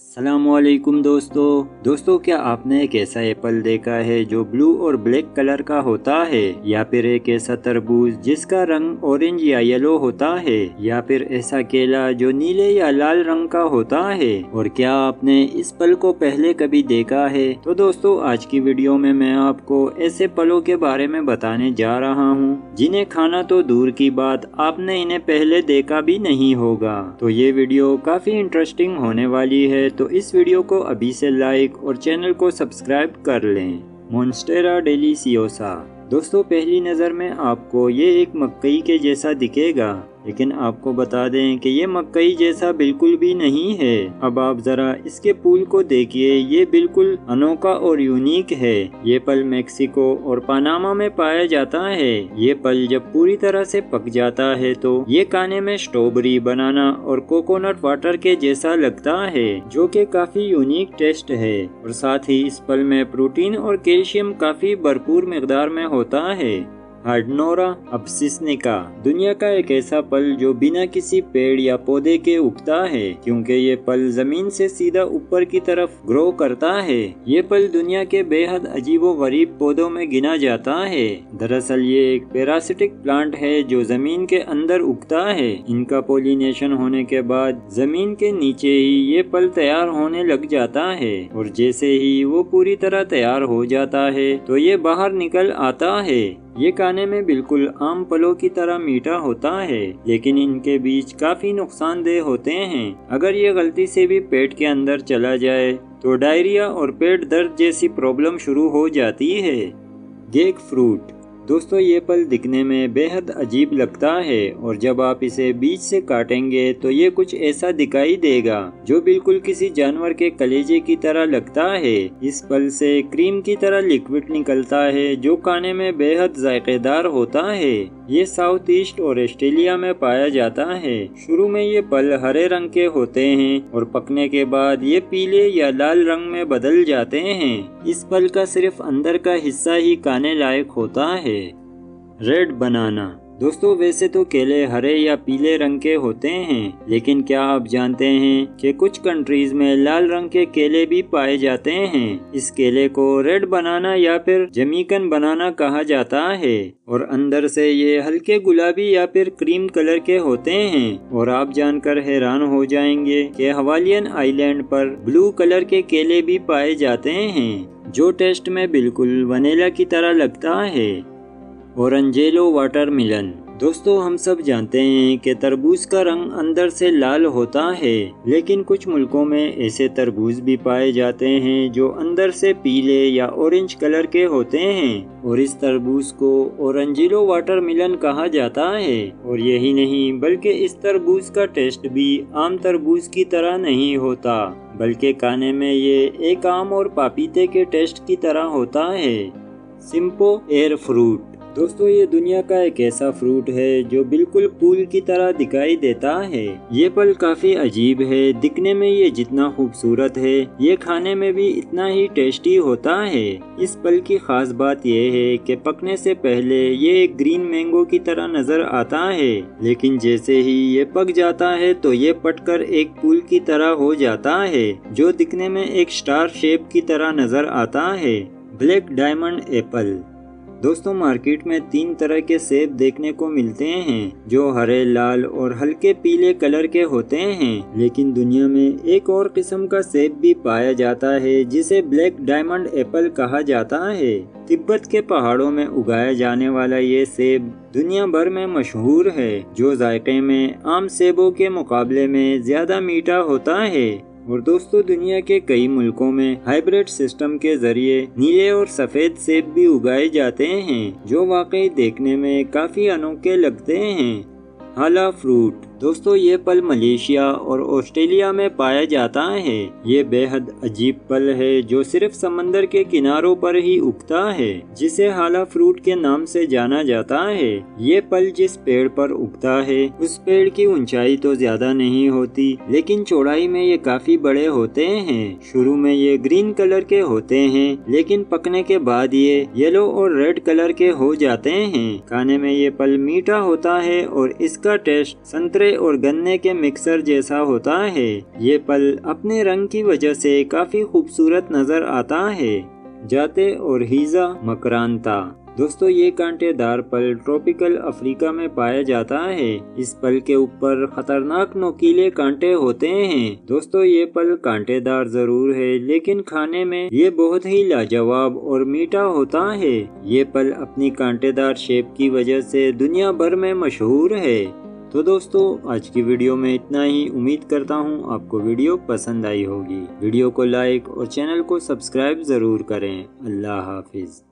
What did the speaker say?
अस्सलामुअलैकुम दोस्तों क्या आपने एक ऐसा एप्पल देखा है जो ब्लू और ब्लैक कलर का होता है, या फिर एक ऐसा तरबूज जिसका रंग ऑरेंज या येलो होता है, या फिर ऐसा केला जो नीले या लाल रंग का होता है। और क्या आपने इस फल को पहले कभी देखा है? तो दोस्तों आज की वीडियो में मैं आपको ऐसे फलों के बारे में बताने जा रहा हूँ जिन्हें खाना तो दूर की बात, आपने इन्हें पहले देखा भी नहीं होगा। तो ये वीडियो काफी इंटरेस्टिंग होने वाली है, तो इस वीडियो को अभी से लाइक और चैनल को सब्सक्राइब कर लें। मोन्स्टेरा डेलिसियोसा। दोस्तों पहली नज़र में आपको ये एक मकई के जैसा दिखेगा, लेकिन आपको बता दें कि ये मकई जैसा बिल्कुल भी नहीं है। अब आप जरा इसके फूल को देखिए, ये बिल्कुल अनोखा और यूनिक है। ये फल मेक्सिको और पनामा में पाया जाता है। ये फल जब पूरी तरह से पक जाता है तो ये खाने में स्ट्रॉबेरी, बनाना और कोकोनट वाटर के जैसा लगता है, जो कि काफी यूनिक टेस्ट है। और साथ ही इस फल में प्रोटीन और कैल्शियम काफी भरपूर मिकदार में होता है। हार्डनोरा अब्सिस्निका। दुनिया का एक ऐसा फल जो बिना किसी पेड़ या पौधे के उगता है, क्योंकि ये फल जमीन से सीधा ऊपर की तरफ ग्रो करता है। ये फल दुनिया के बेहद अजीबोगरीब पौधों में गिना जाता है। दरअसल ये एक पैरासिटिक प्लांट है जो जमीन के अंदर उगता है। इनका पॉलिनेशन होने के बाद जमीन के नीचे ही ये फल तैयार होने लग जाता है, और जैसे ही वो पूरी तरह तैयार हो जाता है तो ये बाहर निकल आता है। ये खाने में बिल्कुल आम फलों की तरह मीठा होता है, लेकिन इनके बीज काफी नुकसानदेह होते हैं। अगर ये गलती से भी पेट के अंदर चला जाए तो डायरिया और पेट दर्द जैसी प्रॉब्लम शुरू हो जाती है। गेक फ्रूट। दोस्तों ये फल दिखने में बेहद अजीब लगता है, और जब आप इसे बीज से काटेंगे तो ये कुछ ऐसा दिखाई देगा जो बिल्कुल किसी जानवर के कलेजे की तरह लगता है। इस फल से क्रीम की तरह लिक्विड निकलता है जो खाने में बेहद जायकेदार होता है। ये साउथ ईस्ट और ऑस्ट्रेलिया में पाया जाता है। शुरू में ये फल हरे रंग के होते हैं और पकने के बाद ये पीले या लाल रंग में बदल जाते हैं। इस फल का सिर्फ अंदर का हिस्सा ही खाने लायक होता है। Red banana. दोस्तों वैसे तो केले हरे या पीले रंग के होते हैं, लेकिन क्या आप जानते हैं कि कुछ कंट्रीज में लाल रंग के केले भी पाए जाते हैं। इस केले को रेड बनाना या फिर जमीकन बनाना कहा जाता है, और अंदर से ये हल्के गुलाबी या फिर क्रीम कलर के होते हैं। और आप जानकर हैरान हो जाएंगे कि हवालियन आइलैंड पर ब्लू कलर के केले भी पाए जाते हैं, जो टेस्ट में बिल्कुल वनीला की तरह लगता है। ओरेंजेलो वाटरमेलन। दोस्तों हम सब जानते हैं कि तरबूज का रंग अंदर से लाल होता है, लेकिन कुछ मुल्कों में ऐसे तरबूज भी पाए जाते हैं जो अंदर से पीले या ऑरेंज कलर के होते हैं, और इस तरबूज को ओरेंजेलो वाटरमेलन कहा जाता है। और यही नहीं, बल्कि इस तरबूज का टेस्ट भी आम तरबूज की तरह नहीं होता, बल्कि खाने में ये एक आम और पपीते के टेस्ट की तरह होता है। सिम्पो एयर फ्रूट। दोस्तों ये दुनिया का एक ऐसा फ्रूट है जो बिल्कुल फूल की तरह दिखाई देता है। ये फल काफी अजीब है। दिखने में ये जितना खूबसूरत है, ये खाने में भी इतना ही टेस्टी होता है। इस फल की खास बात यह है कि पकने से पहले ये एक ग्रीन मैंगो की तरह नजर आता है, लेकिन जैसे ही ये पक जाता है तो ये पटकर एक फूल की तरह हो जाता है, जो दिखने में एक स्टार शेप की तरह नजर आता है। Black diamond Apple. दोस्तों मार्केट में 3 तरह के सेब देखने को मिलते हैं, जो हरे, लाल और हल्के पीले कलर के होते हैं। लेकिन दुनिया में एक और किस्म का सेब भी पाया जाता है जिसे ब्लैक डायमंड एप्पल कहा जाता है। तिब्बत के पहाड़ों में उगाया जाने वाला ये सेब दुनिया भर में मशहूर है, जो जायके में आम सेबों के मुकाबले में ज्यादा मीठा होता है। और दोस्तों दुनिया के कई मुल्कों में हाइब्रिड सिस्टम के जरिए नीले और सफेद सेब भी उगाए जाते हैं, जो वाकई देखने में काफी अनोखे लगते हैं। हाला फ्रूट। दोस्तों ये फल मलेशिया और ऑस्ट्रेलिया में पाया जाता है। ये बेहद अजीब फल है जो सिर्फ समंदर के किनारों पर ही उगता है, जिसे हाला फ्रूट के नाम से जाना जाता है। ये फल जिस पेड़ पर उगता है उस पेड़ की ऊंचाई तो ज्यादा नहीं होती, लेकिन चौड़ाई में ये काफी बड़े होते हैं। शुरू में ये ग्रीन कलर के होते हैं, लेकिन पकने के बाद ये येलो और रेड कलर के हो जाते हैं। खाने में ये फल मीठा होता है और इसका टेस्ट संतरे संतरे और गन्ने के मिक्सर जैसा होता है। ये फल अपने रंग की वजह से काफी खूबसूरत नजर आता है। जाते और हीजा मकरांता। दोस्तों ये कांटेदार फल ट्रॉपिकल अफ्रीका में पाया जाता है। इस फल के ऊपर खतरनाक नोकीले कांटे होते हैं। दोस्तों ये फल कांटेदार जरूर है, लेकिन खाने में ये बहुत ही लाजवाब और मीठा होता है। ये फल अपनी कांटेदार शेप की वजह से दुनिया भर में मशहूर है। तो दोस्तों आज की वीडियो में इतना ही। उम्मीद करता हूँ आपको वीडियो पसंद आई होगी। वीडियो को लाइक और चैनल को सब्सक्राइब जरूर करें। अल्लाह हाफिज।